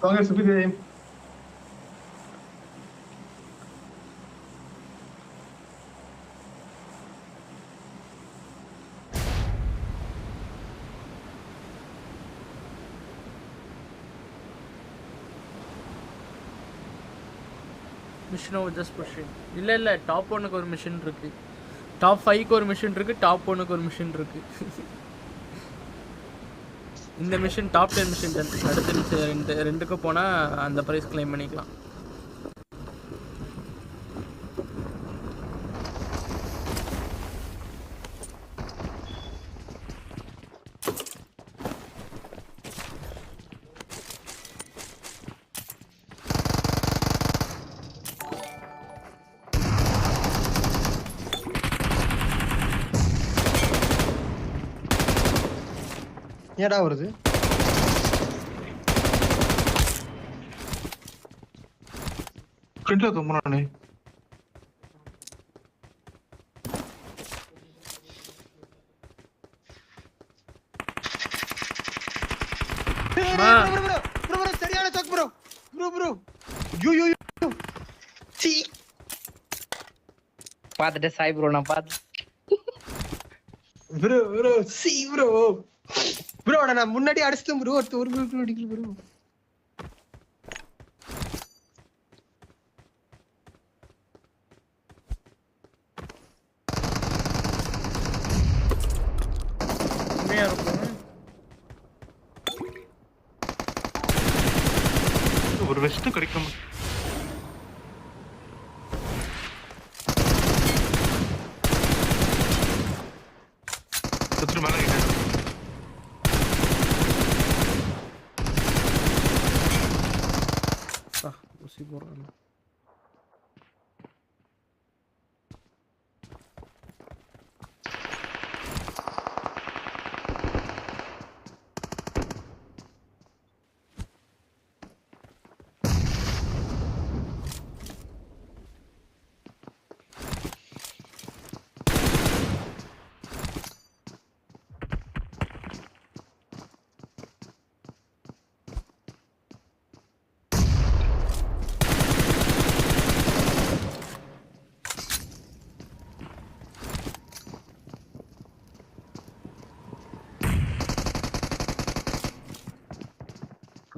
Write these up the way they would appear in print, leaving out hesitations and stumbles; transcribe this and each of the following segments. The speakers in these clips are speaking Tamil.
வாங்க சுபிதே. Mission over just pushing. இல்லை டாப் 1க்கு ஒரு மிஷன் இருக்கு, டாப் 5க்கு ஒரு மிஷன் இருக்கு, டாப் 1க்கு ஒரு மிஷன் இருக்கு. இந்த மிஷன் டாப் 10 மிஷன் அடுத்த ரெண்டுக்கு போனால் அந்த ப்ரைஸ் கிளைம் பண்ணிக்கலாம். ஏடா வருது ஃப்ரண்ட்ல தூங்குறானே. ப்ரோ சரியான சாக் ப்ரோ. யூ சி பாத்துட்டு சாய் ப்ரோ நான் பாத்து ப்ரோ சி ப்ரோ நான் முன்னாடி அடிச்சிட்டேன் ப்ரோ. ஒரு ப்ரோ அடிக்கல ப்ரோ. ஒரு வெஸ்ட் கிடைக்கும். சுற்று மேலே ஊசி போடுறாங்க.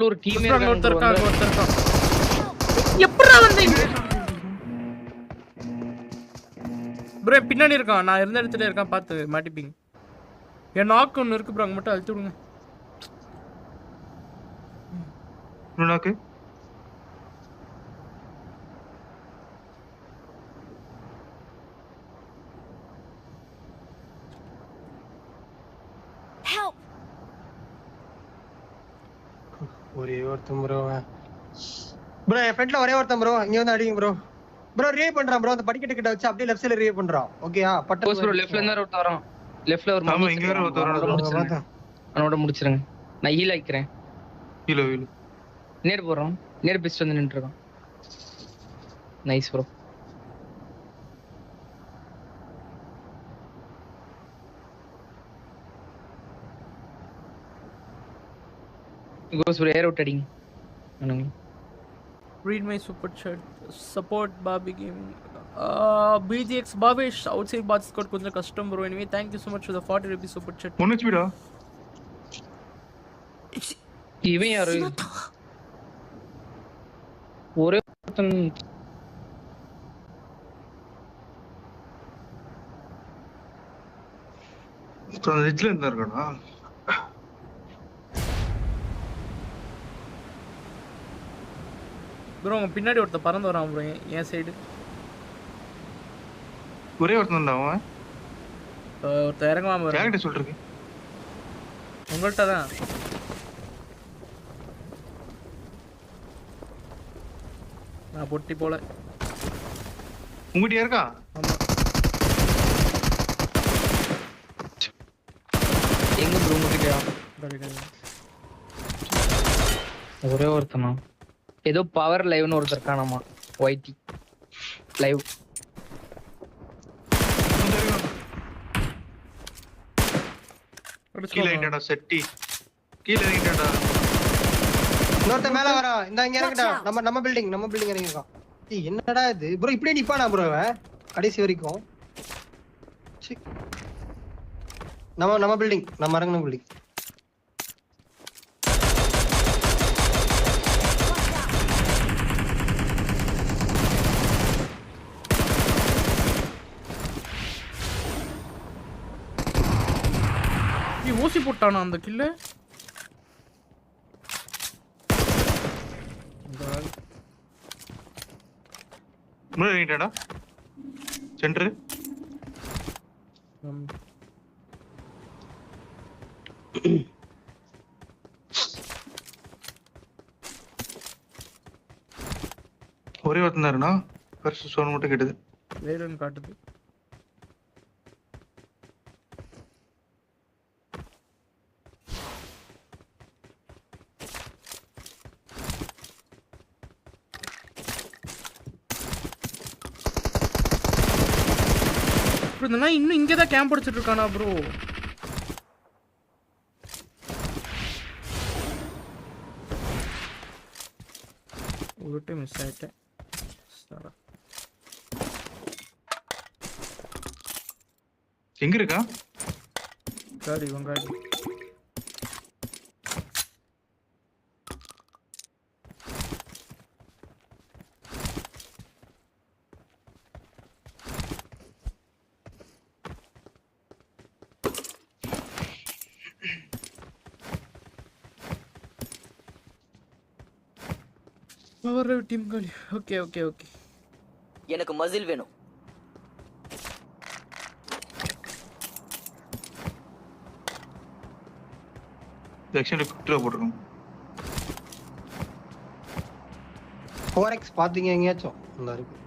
ஒரு டீமே ஒருத்தர் எப்படா வந்தீங்க ப்ரோ? பின்னாடி இருக்கான், நான் இருந்த இடத்துல இருக்கான், பார்த்து மாட்டிப்பீங்க. என் நாக்கு ஒன்று இருக்கு ப்ரோ, அங்கே மட்டும் அழுத்தி விடுங்க. நாக்கு ஒரே ஒருத்தன் ப்ரோ. என் ஃப்ரெண்ட்ல ஒரே ஒருத்தன் ப்ரோ. இங்க வந்து அடிங்க ப்ரோ ரிவே பண்றான் ப்ரோ. அந்த படிக்கட்டு கிட்ட வச்சு அப்படியே லெஃப்ட் சைடுல ரிவே பண்றான். ஓகேயா? பட்ட ப்ரோ லெஃப்ட்ல இருந்து ஒருத்தன் வரான். லெஃப்ட்ல ஒரு ஆமா இங்க ஒருத்தர் அவனோட முடிச்சிருங்க. நான் ஹீல் ஆயிக்கிறேன். ஹீல் நேர் போறோம். நேர் பிஸ்ட் வந்து நின்று இருக்கான். Nice bro. கோஸ் ப்ரோ ஏர் அவுட் அடிங்க. Read my super chat. Support Barbie Gaming. BGX Babish outside bots got கொஞ்சம் கஷ்டம் bro. Anyway, thank you so much for the 40 rupees super chat. ஒன்னு ஸ்பீடா. இவன் யாரு? ஒரே ஒருத்தன் ரிட்ஜ்ல இருந்தா இருக்கடா. ப்ரோ உங்க பின்னாடி ஒருத்தர் பறந்து வரான் ப்ரோ, என் சைடு. ஒரே ஒருத்தன் தான் அவன். ஒருத்தர் இறங்குவான் ப்ரோ. யார்கிட்ட சொல்றீங்க? உங்கள்கிட்ட தான். நான் பொட்டி போல. உங்ககிட்ட இருக்கா? ஆமா. எங்க ப்ரோ உங்ககிட்டயா? ஒரே ஒருத்தனா? ஏதோ பவர் லைவ்னு ஒருத்தர் காணாமா. YT live. கீழ இறங்கிட்டா செட்டி. கீழ இறங்கிட்டாடா. இன்னொருத்த மேல வரா. இந்த இங்க இறங்கிட்டா. நம்ம பில்டிங் இறங்கிருக்கான். ஏய் என்னடா இது ப்ரோ, இப்படியே நிப்பானா ப்ரோ கடைசி வரைக்கும். சி. நம்ம பில்டிங், நம்ம இறங்குன பில்டிங். ஊசி போட்டானா அந்த கில்லு? இறங்கிட்டாடா சென்டர். ஒரே ஒருத்தன் தாருண்ணா. ஃபர்ஸ்ட் சோன் மட்டும் கேட்டது. வேறன்னு காட்டுது. இன்னும் இங்கதான் கேம்ப் அடிச்சிட்டு இருக்கானா ப்ரோ? ஒரு டைம் மிஸ் ஆயிட்டேன். எங்க இருக்கா காடி? வங்காடி ஒரு டீம் காலி. Okay okay okay. எனக்கு மசில் வேணும். செக்ஷன்ல குட்ல போட்டுறோம். 4x பாத்தீங்க எங்கயாச்சும் நல்லா இருக்கு.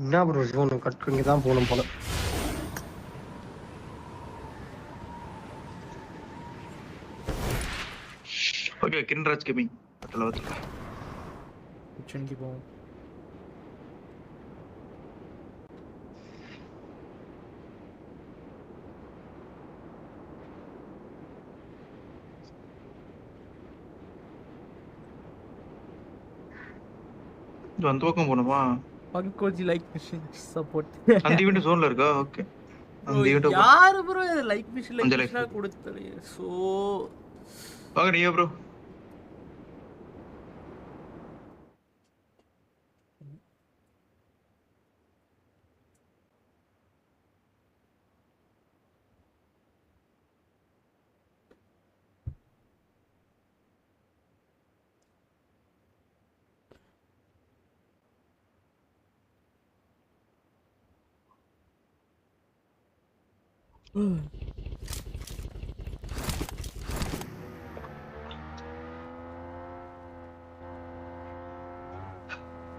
என்ன ப்ரோ ஜோன் கட்டுங்க தான் போணும் போல. ஓகே கிரண்ராஜ் கேமிங் பத்தலவத்துல கிச்சன்க்கு போவோம். அந்த பக்கம் போணுமா? பங்கோஜி லைக் மிஷன் சப்போர்ட். அந்த ஈவென்ட் ஜோன்ல இருக்கா? ஓகே. அந்த ஈவென்ட் யாரு ப்ரோ லைக் மிஷன் கொடுத்தது? சோ வாங்க நீங்க ப்ரோ.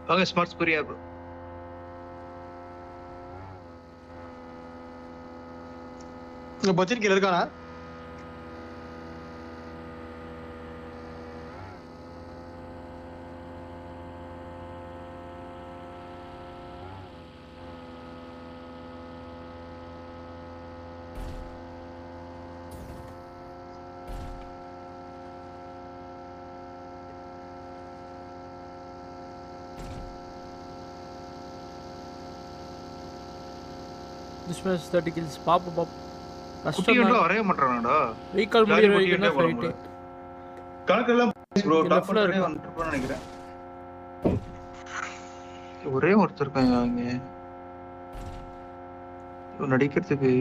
வாங்க ஸ்மார்ட் ஸ்பீரியா ப்ரோ. இந்த பட்ஜெட் கீழ இருக்கானா? This was 30 kills. பாப்பு பாப்பு. குட்டி கஷ்டம் வந்து தான். வரவே மாட்டறானடா. ரீகால் முடியற வரைக்கும் தான் ஃபைட். கணக்கெல்லாம் ப்ரோ டாப் லெஃப்ட்ல பண்ணே இருக்கு. வந்துருப்பான்னு நினைக்கிறேன். ஒரே ஒருத்தர் இருக்காங்க அங்க. இவன் நடிக்கிறதுக்கு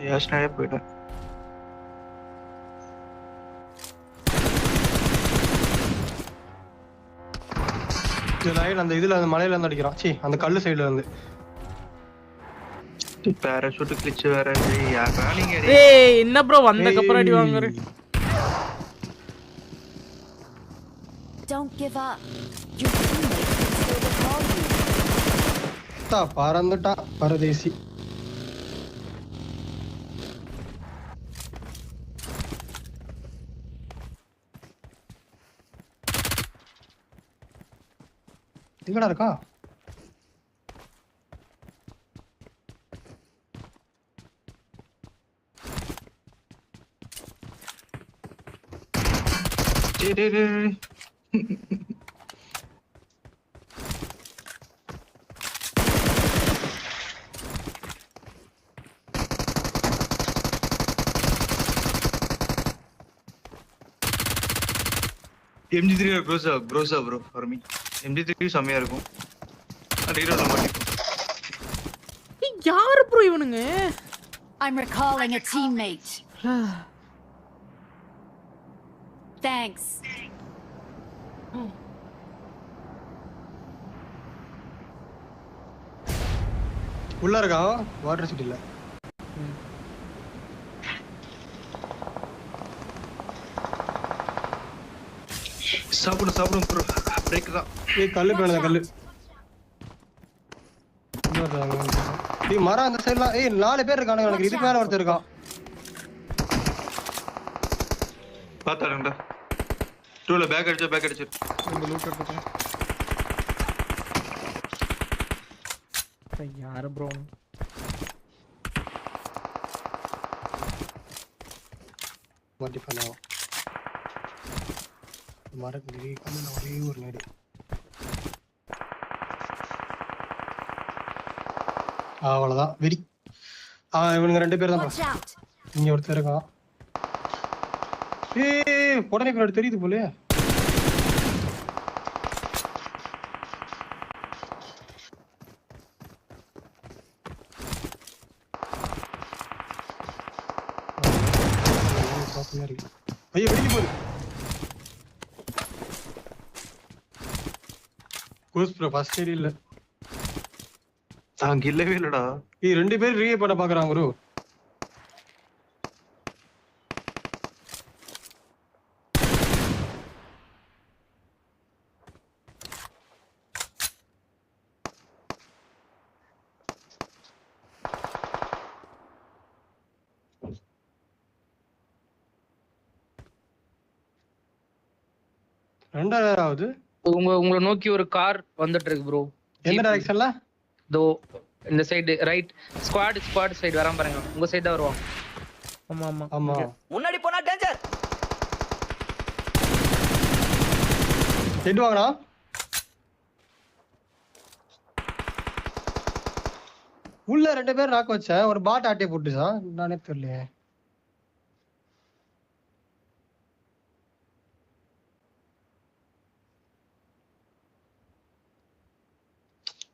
யாஸ்னாயே போயிட்டேன். அந்த இதுல அந்த மலையில இருந்து அடிக்கிறான். சீ அந்த கல்லு சைடுல இருந்து. பேராசூட் கிளிச் வேற யாரா நீங்க? ஏய் என்ன ப்ரோ வந்த கப்பற அடி வாங்குற? Don't give up. Your teammates can still recall you. தா பறந்துட்டா பரதேசி. எங்கடா இருக்கா? டேய் டேய் டேய் MG3 ப்ரோஸா bro for me MG3 செமையா இருக்கும் ரீலோட் மாட்டேன் யாரு ப்ரோ இவனுங்க I'm recalling a teammate. Thanks. உள்ள இருக்கான் வாட்டர் சிட்டில. சாப்பிடும் ப்ரோ பிரேக் தான். ஏய் கல்லு பேணுதா கல்லு. டேய் மரம் அந்த சைடுல ஏய் 4 பேர் இருக்கானுங்க எனக்கு இதுக்கு மேல ஒருத்தர் இருக்கான். பாத்தாடா. டூல பேக் அடிச்சு. இந்த லூட் எடுத்துட்டேன். யாரு ப்ரோ? மாட்டி பண்ணா. மரக்கு கல்லுல ஒரே ஒரு நேடு. அவ்வளவுதான் வெடி. இவனுங்க 2 பேர் தான். Watch out. இங்க ஒருத்தர் இருக்கான். ஏய் உடனே பின்னாடி தெரியுது போலயே. ஐயோ வெடி போடு. கோஸ் ப்ரோ ஃபர்ஸ்ட் ஏரி இல்ல. தாங்க இல்லவே இல்லடா. ஏய் 2 பேர் ரீவே பண்ண பாக்குறாங்க ப்ரோ. ரெண்டாவது உங்களை நோக்கி ஒரு கார் வந்துட்டு இருக்கு ப்ரோ. எந்த டைரக்ஷன்ல? தோ இந்த சைடு ரைட் ஸ்குவாட் சைடு வராம பாருங்க. உங்க சைடு தான் வருவான். ஆமா முன்னாடி போனா டேஞ்சர். ஹெட் வாங்கடா. உள்ள 2 பேர் நாக்க வச்சேன். ஒரு பாட் ஆட்டே போட்டுச்சா நானே தெரியலையே.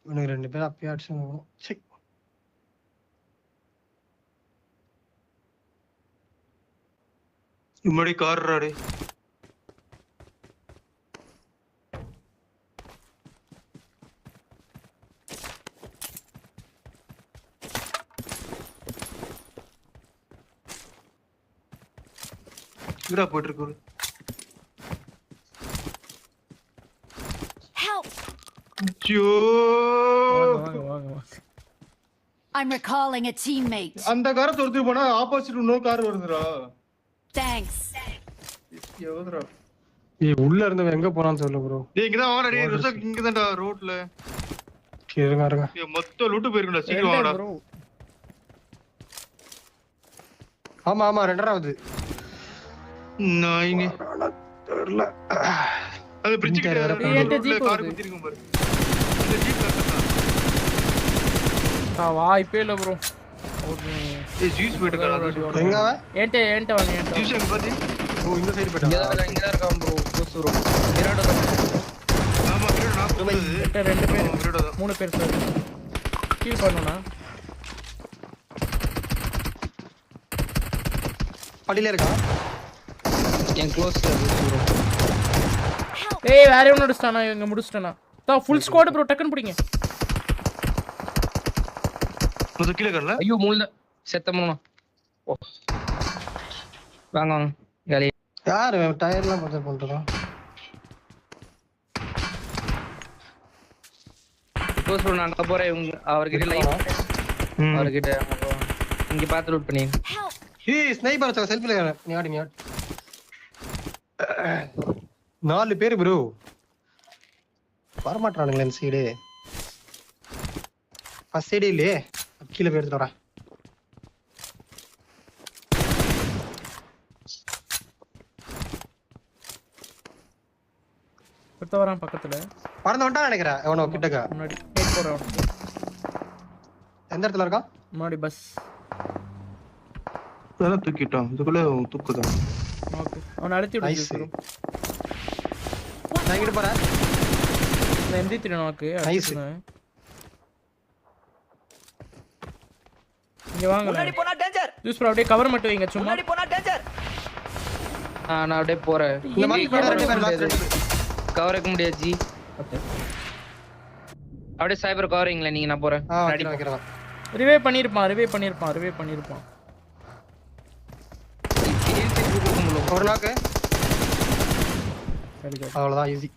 இவனுக்கு 2 பேர் அப்பயே அடிச்சுக்கணும். சரி முன்னாடி கார் ராடே. இங்கடா போயிட்டு இருக்கு. Help. ஐயோ வாங்க. I'm recalling a teammate. அந்த காரை தொடுத்து போனா ஆப்போசிட் இன்னொரு கார் வருதுடா. Thanks. எவதுடா? ஏய் உள்ள இருந்தவன் எங்க போறான்னு தெரியல ப்ரோ. டேய் இங்க தான் வாடா. டேய் ருசக் இங்க தான்டா ரோட்ல. இருங்க. ஏய் மொத்த லூட் போயிருக்குடா. சீக்கிரம் வாடா. ப்ரோ ஆமா ரெண்டாவது. நான் இங்க தெரியல. அது பிரிட்ஜ் கிட்ட என்கிட்ட ஜீப் கார் வருது. குத்திருக்கும் பாரு. அந்த ஜீப் கரெக்ட்டா. வாய்ப்பே இல்ல ப்ரோ. ஏய் ஜூஸ் போயிட்டு எங்க அவன்? என்கிட்ட வாங்க. ஜூஸ் எங்க பாத்தி? ஓ இந்த சைடு இங்க போய்டா. தான் இருக்கான் ப்ரோ. கோஸ் ப்ரோ. இரடோ தான். ஆமா கிரேட் நான் போகுது. 2 பேர் கிரேட் தான். 3 பேர் சார். கீல் பண்ணனும்னா படியில இருக்கா? என் க்ளோஸ் ப்ரோ. ஏய் வேற எவனோ அடிச்சானா? இவங்க முடிச்சிட்டானா? ஃபுல் ஸ்குவாட் ப்ரோ டக்கன் பிடிங்க. முத கீழ கறல. ஐயோ மூல்ல செத்தமோனா. வாங்க காலி. யார் டயர்லாம் பஞ்சர் பண்றான்? க்ளோஸ் ப்ரோ நான் போறேன். அவர்கிட்ட லைவ் அவர்கிட்ட இங்க பார்த்து லூட் பண்ணி. Help. ஏய் ஸ்னைப்பர் வச்சா செல்ஃபில நீ ஆடி. 4 பேர் ப்ரோ. வரமாட்டானுங்களே இந்த சைடு. ஃபர்ஸ்ட் சைடு இல்லையே. கீழே போய் எடுத்துட்டு வரேன். ஒருத்த வரான் பக்கத்துல பறந்து வந்துட்டான் நினைக்கிறேன் அவன கிட்டக்க. முன்னாடி ஹெட் போறான். எந்த இடத்துல இருக்கான்? முன்னாடி பஸ். அதெல்லாம் தூக்கிட்டான். இதுக்குள்ள தூக்குதான். ஓகே அவன் அடிச்சு விடு ப்ரோ. நான் இங்க போறேன். இந்த M3 நாக்கு அடிச்சுனேன். இங்க வாங்க. முன்னாடி போனா டேஞ்சர். ஜூஸ் ப்ரோ அப்படியே கவர் மட்டும் வைங்க சும்மா. முன்னாடி போனா டேஞ்சர். நான் அப்படியே போறேன். இந்த மாதிரி ரெண்டு பேர் லாஸ்ட் ரெண்டு பேர். கவர் வைக்க முடியாது ஜி. ஓகே. அப்படியே சைபர் கவரிங்ல நீங்க நான் போறேன். ரெடி வைக்கிறேன். ரிவைவ் பண்ணிருப்பான். ஒரு நாக்கு. சரி சரி. அவ்வளவுதான் ஈஸி.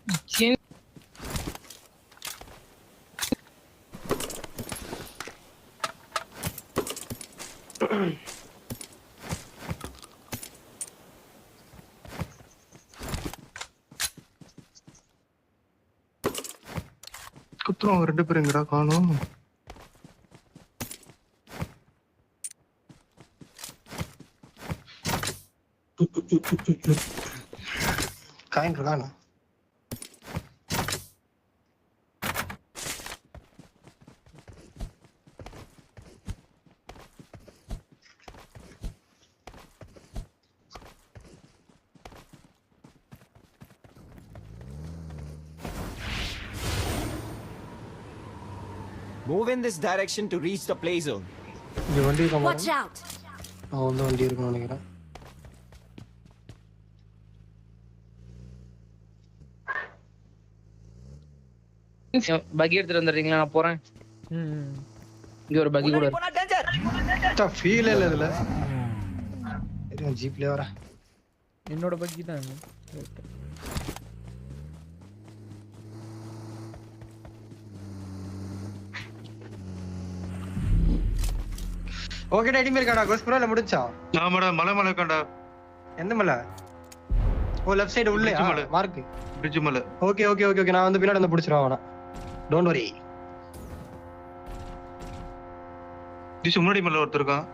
குத்துறோம் ரெண்டு பேரும் எங்கடா காணோம். காயின் இருக்கானா? Move in this direction to reach the play zone. இங்க வண்டி இருக்கா? Watch out! வந்து வண்டி இருக்குன்னு நினைக்கிறேன். பக்கி எடுத்துட்டு வந்துறீங்களா? நான் போறேன். இங்க ஒரு பக்கி கூட போனா டேஞ்சர். ஃபீல் இல்ல இதுல. இது ஜீப்ல வர. என்னோட பக்கி தான். ஓகே டேடி இருக்கடா கோஸ்ப்ரோ இல்ல முடிச்சா? ஆமாடா மலை கண்டா. எந்த மலை? ஓ லெஃப்ட் சைடு உள்ளே மார்க். பிரிட்ஜ் மலை. ஓகே ஓகே ஓகே ஓகே நான் வந்து பின்னாடி வந்து புடிச்சிரோம் அவன. Don't worry. திஸ் முன்னாடி மலை ஒருத்தர் இருக்கான்.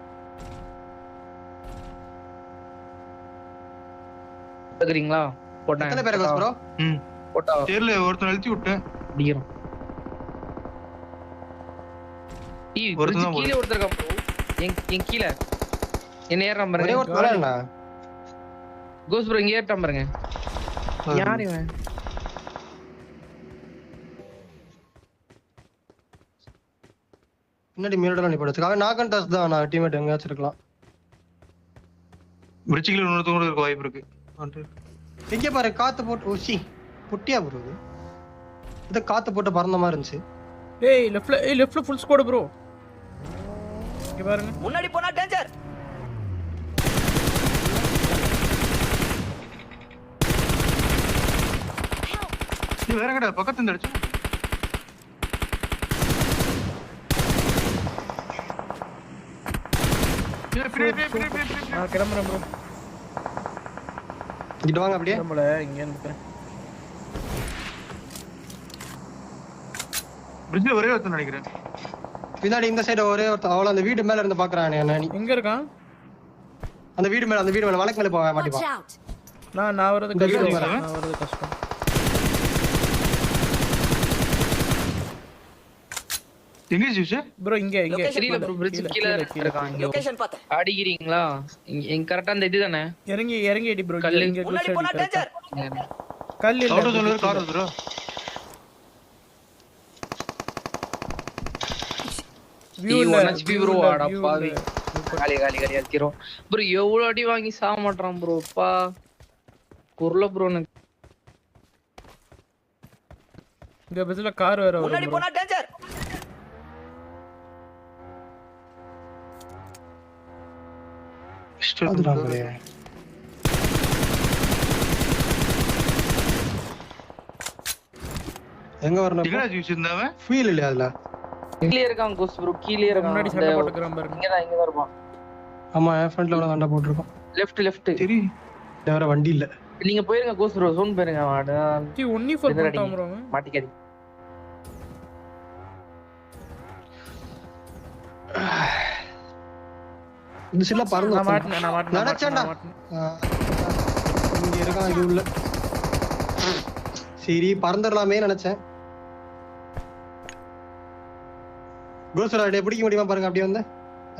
பாக்குறீங்களா? போட்டேன். எத்தனை பேர் கோஸ்ப்ரோ? போட்டா. சேர்ல ஒருத்தன் அழுத்தி விட்டேன். அடிக்கிறோம். ஒருத்தன் கீழ ஒருத்தர் இருக்கான் ப்ரோ. என் கீழ. என்ன ஏறாம பாருங்க. ஒரே ஒருத்தர் வரல. கோஸ் ப்ரோ இங்க ஏறாம பாருங்க. யார் இவன்? பின்னாடி மீறடலாம் நீ போடுச்சு. அவன் நாக் அண்ட் டச் தான். நான் டீம்மேட் எங்கயாச்சும் இருக்கலாம். பிரிட்ஜ்ல இன்னொருத்தங்க கூட இருக்க வாய்ப்பு இருக்கு. இங்க பாரு காத்து போட்டு ஓசி புட்டியா ப்ரோ இது. இது காத்து போட்டு பறந்த மாதிரி இருந்துச்சு. ஏய் லெஃப்ட்ல ஃபுல் ஸ்குவாட் ப்ரோ. இங்க பாருங்க. முன்னாடி போனா டேஞ்சர். நீ வேற கடை பக்கத்துல இருந்து அடிச்சு. நான் கிளம்புறேன் ப்ரோ. இங்க வாங்க அப்படியே. நம்மள இங்க நிக்கிறேன். பிரிட்ஜ்ல ஒரே ஒருத்தன் நினைக்கிறேன். பின்னாடி இந்த சைடு ஒரே ஒருத்தன் அவள அந்த வீடு மேல இருந்து பாக்குறானே என்ன நீ? எங்க இருக்கான்? அந்த வீடு மேல வலக்கு மேல போக மாட்டிப்பா. Watch out! நான் வரது கஷ்டம். எங்க ஜூஸ் ப்ரோ இங்க தெரியல ப்ரோ. பிரிட்ஜ் கீழ இருக்கான். இங்க லொகேஷன் பார்த்தேன். அடிக்கிறீங்களா? இங்க கரெக்ட்டா அந்த இதுதானே? இறங்கி அடி ப்ரோ. இங்க முன்னாடி போனா டேஞ்சர். கல் இல்ல. ஆட்டோ சொல்லுற கார் வருதுடா. வியூ இல்ல. HP ப்ரோ ஆடா பாவி. காலி அடிக்கிறோம். ப்ரோ எவ்வளவு அடி வாங்கி சாவ மாட்டறான் ப்ரோ. அப்பா குர்ல ப்ரோ. இங்க பஸ்ல கார் வேற முன்னாடி வருது. போனா டேஞ்சர். அதுதாங்களே. எங்க வரணும்? டிகரா ஜூஸ் இருந்தாவன் ஃபீல் இல்ல அதுல. கீழே இருக்கான் கோஸ் ப்ரோ. கீழே இருக்கான். முன்னாடி சண்டை போட்டுக்கறான் பாருங்க. இங்க தான் இருப்பான். ஆமா ஃப்ரண்ட்ல உள்ள சண்டை போட்டுருக்கோம். லெஃப்ட். சரி வேற வண்டி இல்ல. நீங்க போயிருங்க கோஸ் ப்ரோ. சோன் போயிருங்க. டி 1v4 பண்ணிட்டான் ப்ரோ. மாட்டிக்காதி. இந்த சில பறந்து நான் மாட்டேன். நடச்சேன்டா. இங்க இருக்கான் இது உள்ள. சரி பறந்துடலாமே நினைச்சேன். கோஸ்டர் அப்படியே பிடிக்க முடியுமா பாருங்க, அப்படியே வந்து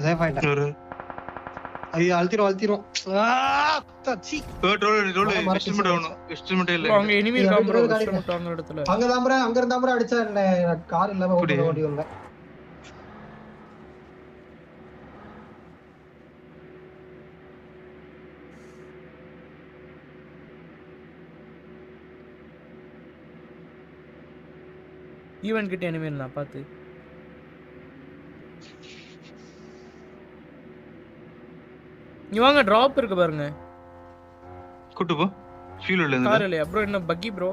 சேஃப் ஆயிட்டேன். ஐயோ அழுத்திரும். அங்க எனிமி இருக்கா ப்ரோ? வெஸ்ட் அங்க இடத்துல அங்கதான் ப்ரோ, அங்க இருந்தா ப்ரோ அடிச்சா என்ன, கார் இல்லாம ஓடி வந்தேன். ஈவென்ட் கிட்ட எனிமி நான் பாத்து. நீ வாங்க, டிராப் இருக்கு பாருங்க. கூட்டு போ. ஃபியூல் இல்ல இந்த கார் இல்லையா ப்ரோ? என்ன பக்கி ப்ரோ?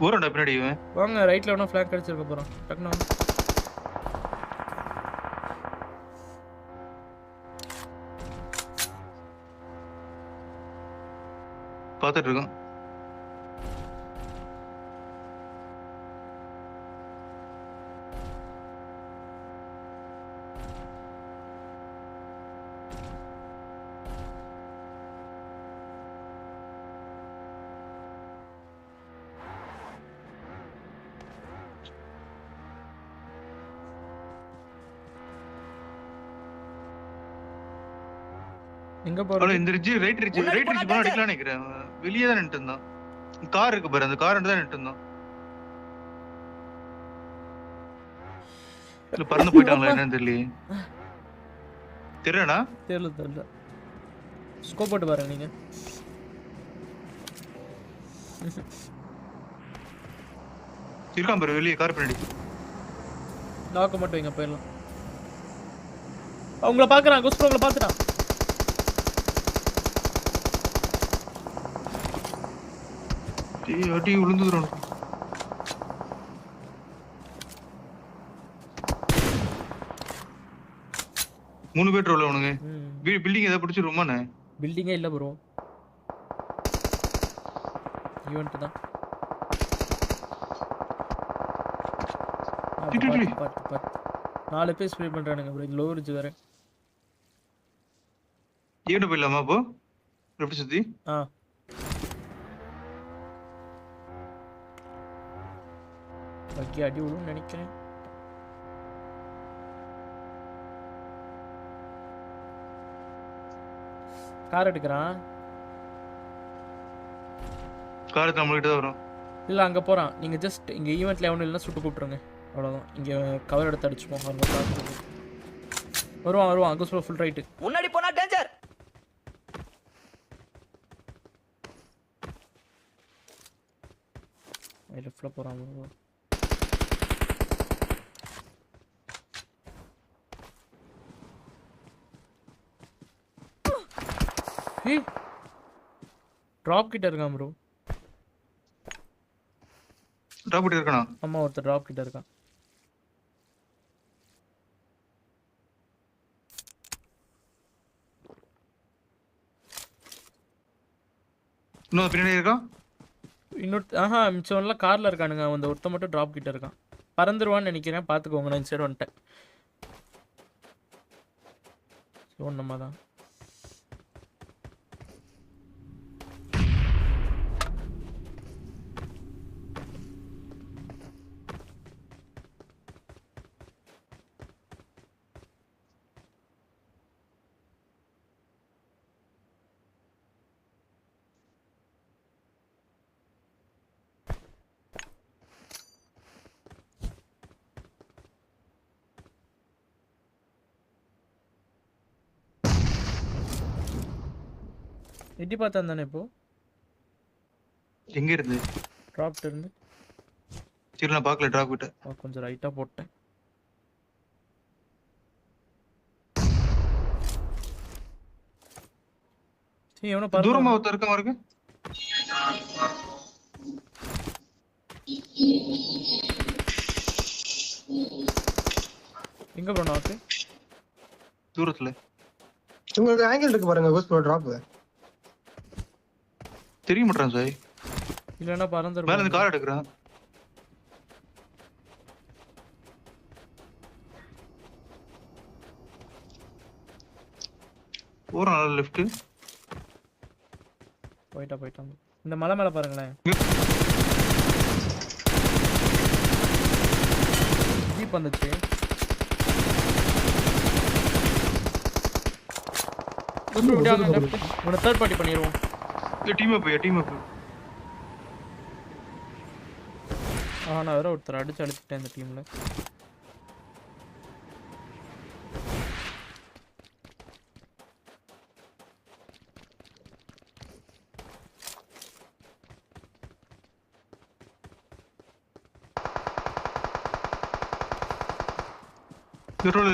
ஓரடா பின்னாடி இவன். வாங்க, ரைட்ல வேணா ஃபிளாக் அடிச்சிருக்க போறோம். டக்குனு பாத்துட்டு இருக்கோம். எங்க போறோம்? இந்த ரிட்ஜ் ரைட் ரிட்ஜ் போனா அடிக்கலாம் நினைக்கிறேன். வெளியே தான் நின்னுட்டு இருந்தான். கார் இருக்கு பாரு, அந்த கார் தான் நின்னுட்டு இருந்தான். இல்ல பறந்து போயிட்டாங்களா என்னன்னு தெரியலையே. தெரியலடா. தெரியல. ஸ்கோப் போட்டு பாருங்க நீங்க. இருக்கான் பாரு வெளியே கார் பின்னாடி. லாக் மட்டும் வைங்க, போயிடலாம். அவங்கள பாக்குறான், கோஸ்ட் அவங்கள பாத்துட்டான். அடி விழுந்துடுறோம். மூணு பேர் ரோல அவனுங்க. பில்டிங் ஏதாவது பிடிச்சிருமானே? பில்டிங்கே இல்ல ப்ரோ, ஈவென்ட் தான். பாத்து 4 பேர் ஸ்ப்ரே பண்றானுங்க ப்ரோ. லோ ரிட்ஜ் வேற. ஈவென்ட் போயிடலாமா அப்போ? லெஃப்ட் சுத்தி. பக்கி அடி விழுன்னு நினைக்கிறேன். கார் எடுக்கிறான். கார் நம்மகிட்ட தான் வரும். இல்ல அங்க போறான். நீங்க ஜஸ்ட் இங்க ஈவென்ட்ல எவனும் இல்லைன்னா சுட்டு கூப்பிட்டுருங்க, அவ்வளவுதான். இங்க கவர் எடுத்து அடிச்சுப்போம். வருவான் அங்க ஃபுல் ரைட்டு. முன்னாடி போனா டேஞ்சர். லெஃப்ட்ல போறான் ப்ரோ. டிராப் கிட்ட இருக்கான் ப்ரோ. டிராப் கிட்ட இருக்கானா? ஆமா, ஒருத்தர் டிராப் கிட்ட இருக்கான். இன்னும் பின்னாடி இருக்கான். மிச்சவன்லாம் கார்ல இருக்கானுங்க. அந்த ஒருத்த மட்டும் டிராப் கிட்ட இருக்கான். பறந்துருவான்னு நினைக்கிறேன், பாத்துக்கோங்க. நான் இந்த சைடு வந்துட்டேன். நம்ம தான். எட்டி பார்த்தான் தானே இப்போ? எங்க இருந்து? டிராப்ல இருந்து. சரி நான் பார்க்கல டிராப் கிட்ட. கொஞ்சம் ரைட்டா போட்டேன். சரி எவனோ பாரு. தூரமா ஒருத்தர் இருக்க மாதிரி இருக்கு. எங்க ப்ரோ நாக்கு? தூரத்துல. உங்களுக்கு ஆங்கிள் இருக்கு பாருங்க, கோஸ்ட் ப்ரோ டிராப். தெரிய மாட்டான் சாய். இல்லனா பறந்துரும். மேல இந்த கார் எடுக்கறான். போறான் லெஃப்ட். போய்ட்டான். இந்த மலை மேல பாருங்களேன். ஜீப் வந்துச்சு. உன தேர்ட் பார்ட்டி பண்ணிடுவோம். டீம் அப். நான் வேற ஒருத்தர் அடிச்சுட்டேன் இந்த டீம்ல.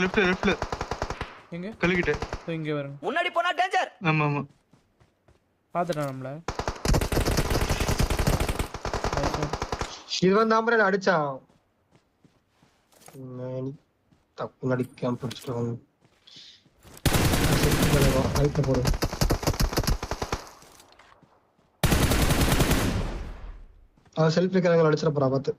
லெஃப்ட்ல எங்க கல்லுகிட்ட இங்க வரேன். முன்னாடி போனா டேஞ்சர். ஆமா பாத்துட்டான் நம்மள. இது வந்து ஆம்பரே அடிச்சான். நான் தப்பு நடிக்காம பிடிச்சிட்டு ஐட்ட போடு. செல்ஃபி கரங்களை அடிச்சிட போறா பார்த்து.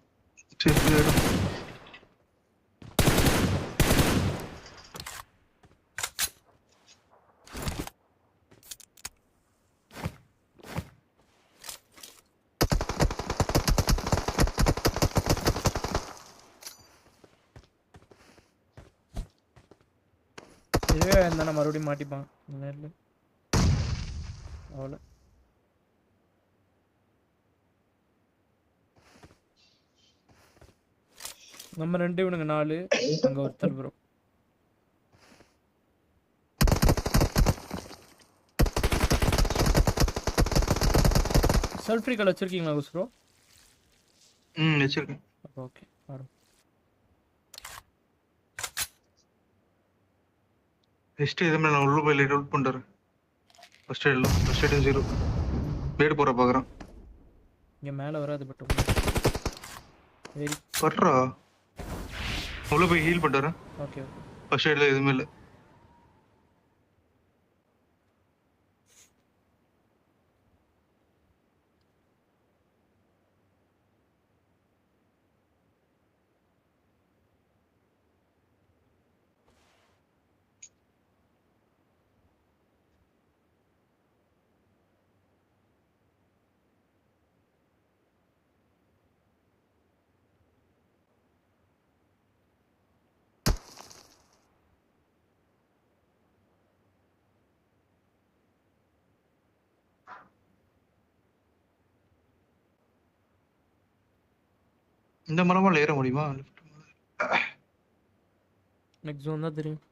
இதுவே இருந்தா மறுபடியும் மாட்டிப்பான் நேர்ல. அவ்வளோ நம்ம 2 இவனுங்க 4 அங்க ஒருத்தர் ப்ரோ. செல்ஃப் ரீகால் வச்சிருக்கீங்களா குஸ் ப்ரோ? வச்சிருக்கேன். ஓகே பாருங்க. ஃபர்ஸ்ட் இது நான் உள்ள போய் லைட் அவுட் பண்றேன். ஃபர்ஸ்ட் எய்ட் 0 பிளேட் போற பாக்குறேன். இங்க மேல வராது பட் வெரி பட்றா உள்ள போய் ஹீல் பண்றேன். ஓகே ஃபர்ஸ்ட் எய்ட்ல எதுவுமே இல்ல. இந்த மரமால ஏற முடியுமா? நெக்ஸ்ட் ஜோன் தான் தெரியும்.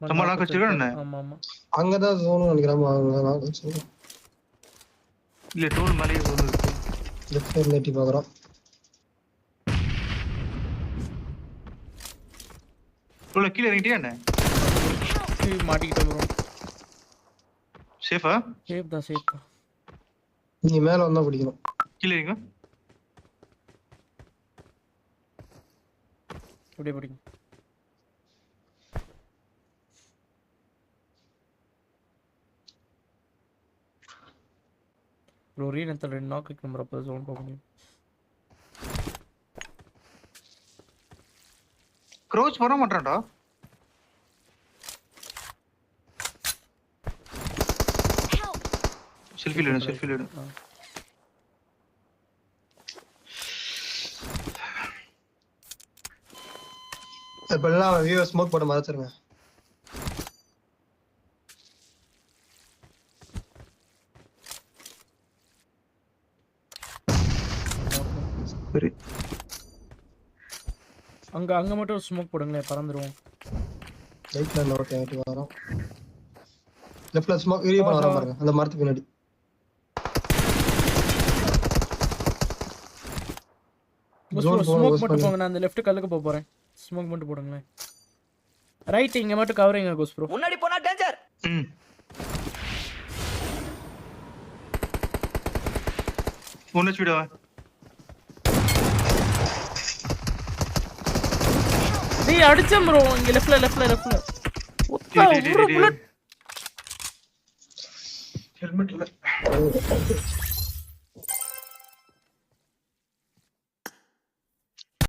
நம்ம லாக் வச்சிருக்கோம் என்ன? ஆமா ஆமா அங்கதான் ஜோன் நினைக்கிறேன். அவங்க லாக் வச்சிருக்கோம். இல்ல டோல் மேலே ஜோன் இருக்கு. லெஃப்ட் சைடுல எட்டி பார்க்கறோம். டோல் கீழ இறங்கிட்டியா என்ன? மாட்டிக்கிட்டேன் ப்ரோ. சேஃபா? சேஃப் தான். நீ மேல வந்தா பிடிக்கணும். கீழ இறங்க. அப்படியே பிடிங்க. ப்ரோ ரீனத்துல 2 நாக் கிளிக் நம்பர் அப்போ ஜோன் போக முடியும். க்ரோச் வர மாட்டான்டா. செல்ஃபி எடு. இப்பெல்லாம் வியூ ஸ்மோக் போட்டு மறைச்சிருங்க. சரி அங்க மட்டும் ஸ்மோக் போடுங்களே பறந்துரும். ரைட்ல நோட் ஏத்தி வரோம். லெஃப்ட்ல ஸ்மோக் ஏரியா பண்ண வர பாருங்க. அந்த மரத்துக்கு பின்னாடி. ஸ்மோக் மட்டும் போங்க. நான் அந்த லெஃப்ட் கல்லுக்கு போறேன். ஸ்மோக் மட்டும் போடுங்களே. ரைட் இங்க மட்டும் கவரிங்க கோஸ் ப்ரோ. முன்னாடி போனா டேஞ்சர். ஒன்னு ஸ்பீடா அடிச்சேன் ப்ரோ இங்க லெஃப்ட்ல ஒத்தா ஒரு புல்லட் ஹெல்மெட் இல்ல